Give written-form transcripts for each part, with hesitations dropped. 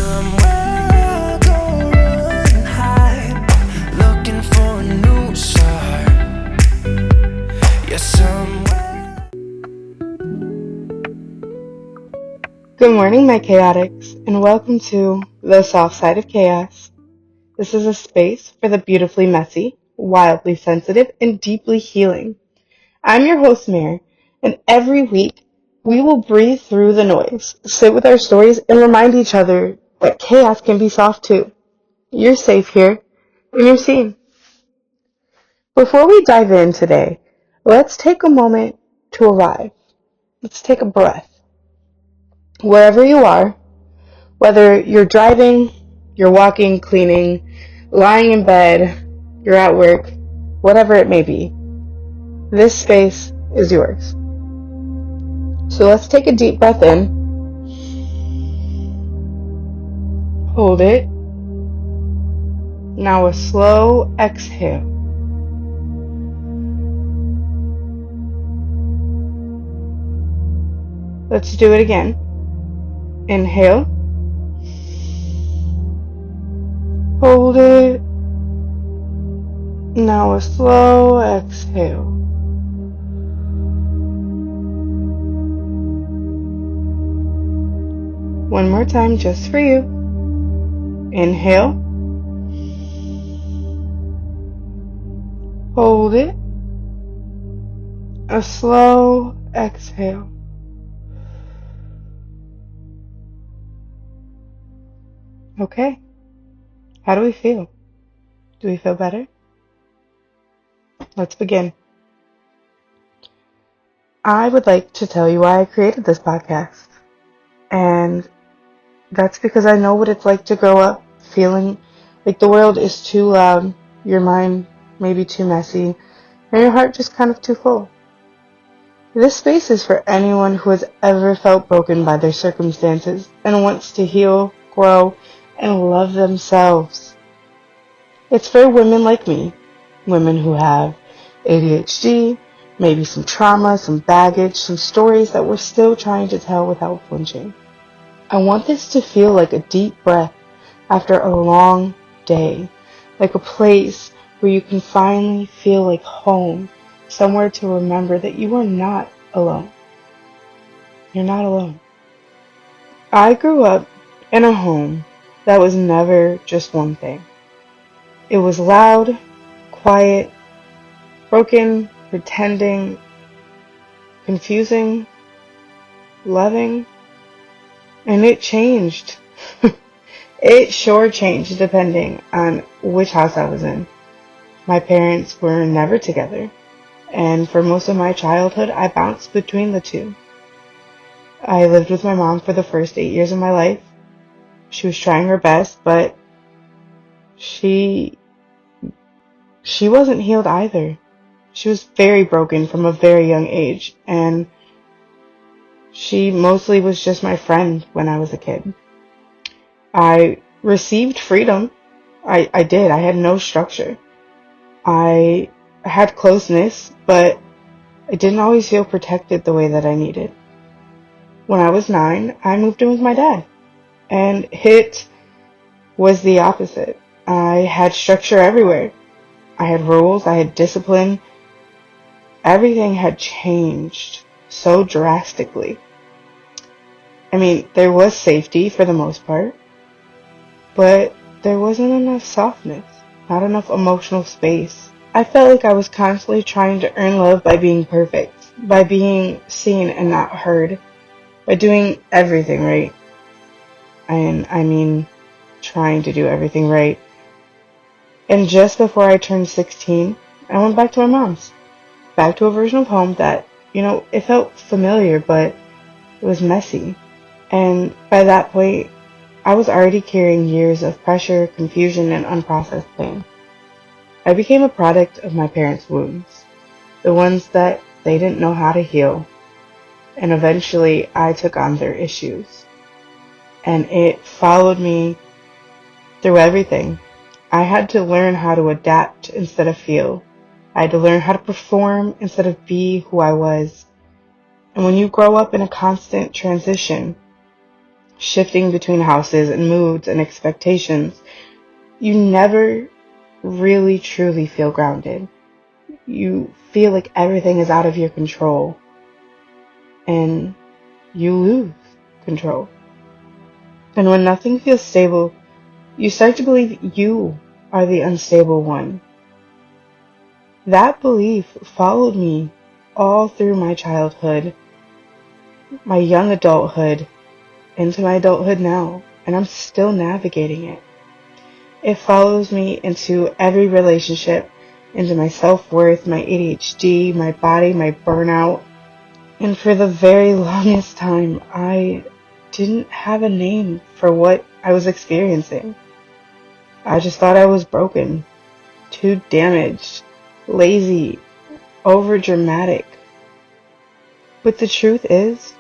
somewhere, go run high, looking for a new start. Yeah, somewhere. Good morning, my chaotics, and welcome to The Soft Side of Chaos. This is a space for the beautifully messy, wildly sensitive, and deeply healing. I'm your host, Mare, and every week we will breathe through the noise, sit with our stories, and remind each other that chaos can be soft too. You're safe here, and you're seen. Before we dive in today, let's take a moment to arrive. Let's take a breath. Wherever you are, whether you're driving, you're walking, cleaning, lying in bed, you're at work, whatever it may be, this space is yours. So let's take a deep breath in, hold it. Now a slow exhale. Let's do it again. Inhale, hold it. Now a slow exhale. One more time just for you. Inhale, hold it. A slow exhale. Okay, how do we feel? Do we feel better? Let's begin. I would like to tell you why I created this podcast. And that's because I know what it's like to grow up feeling like the world is too loud, your mind maybe too messy, and your heart just kind of too full. This space is for anyone who has ever felt broken by their circumstances and wants to heal, grow, and love themselves. It's for women like me, women who have ADHD, maybe some trauma, some baggage, some stories that we're still trying to tell without flinching. I want this to feel like a deep breath after a long day, like a place where you can finally feel like home, somewhere to remember that you are not alone. You're not alone. I grew up in a home that was never just one thing. It was loud, quiet, broken, pretending, confusing, loving, and it changed. It sure changed depending on which house I was in. My parents were never together, and for most of my childhood, I bounced between the two. I lived with my mom for the first 8 years of my life. She was trying her best, but she wasn't healed either. She was very broken from a very young age, and she mostly was just my friend when I was a kid. I received freedom. I did. I had no structure. I had closeness, but I didn't always feel protected the way that I needed. When I was 9, I moved in with my dad, and it was the opposite. I had structure everywhere. I had rules, I had discipline. Everything had changed so drastically. I mean, there was safety for the most part, but there wasn't enough softness, not enough emotional space. I felt like I was constantly trying to earn love by being perfect, by being seen and not heard, by doing everything right. And I mean, trying to do everything right. And just before I turned 16, I went back to my mom's. Back to a version of home that, it felt familiar, but it was messy. And by that point, I was already carrying years of pressure, confusion, and unprocessed pain. I became a product of my parents' wounds, the ones that they didn't know how to heal. And eventually, I took on their issues. And it followed me through everything. I had to learn how to adapt instead of feel. I had to learn how to perform instead of be who I was. And when you grow up in a constant transition, shifting between houses and moods and expectations, you never really truly feel grounded. You feel like everything is out of your control and you lose control. And when nothing feels stable, you start to believe you are the unstable one. That belief followed me all through my childhood, my young adulthood, into my adulthood now, and I'm still navigating it. It follows me into every relationship, into my self-worth, my ADHD, my body, my burnout. And for the very longest time, I didn't have a name for what I was experiencing. I just thought I was broken, too damaged, lazy, over dramatic. But the truth is,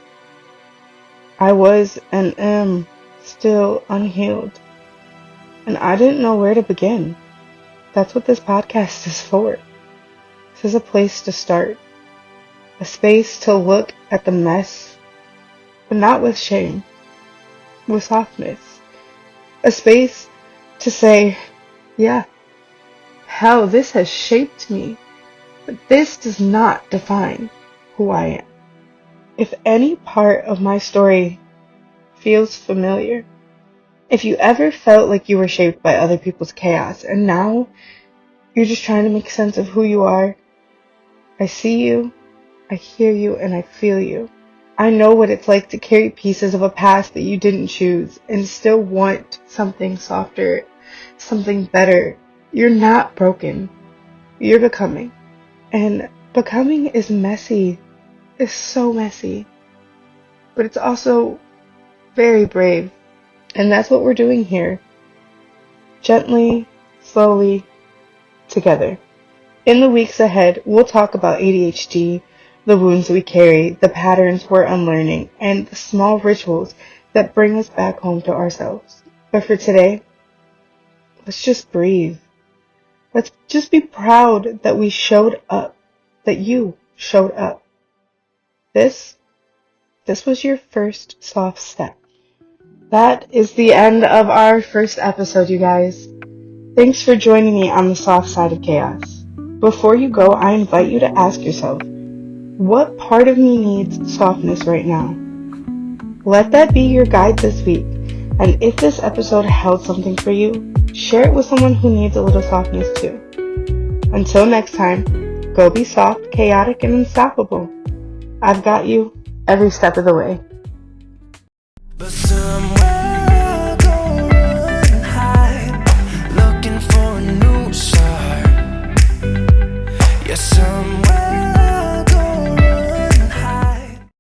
I was and am still unhealed. And I didn't know where to begin. That's what this podcast is for. This is a place to start. A space to look at the mess, but not with shame, with softness. A space to say, yeah, hell, this has shaped me, but this does not define who I am. If any part of my story feels familiar, if you ever felt like you were shaped by other people's chaos and now you're just trying to make sense of who you are, I see you, I hear you, and I feel you. I know what it's like to carry pieces of a past that you didn't choose and still want something softer, something better. You're not broken. You're becoming. And becoming is messy. It's so messy. But it's also very brave. And that's what we're doing here. Gently, slowly, together. In the weeks ahead, we'll talk about ADHD, the wounds we carry, the patterns we're unlearning, and the small rituals that bring us back home to ourselves. But for today, let's just breathe. Let's just be proud that we showed up, that you showed up. This was your first soft step. That is the end of our first episode, you guys. Thanks for joining me on the soft side of chaos. Before you go, I invite you to ask yourself, what part of me needs softness right now? Let that be your guide this week. And if this episode held something for you, share it with someone who needs a little softness too. Until next time, go be soft, chaotic, and unstoppable. I've got you every step of the way. But somewhere I'll go and hide, looking for a new start. Yeah, somewhere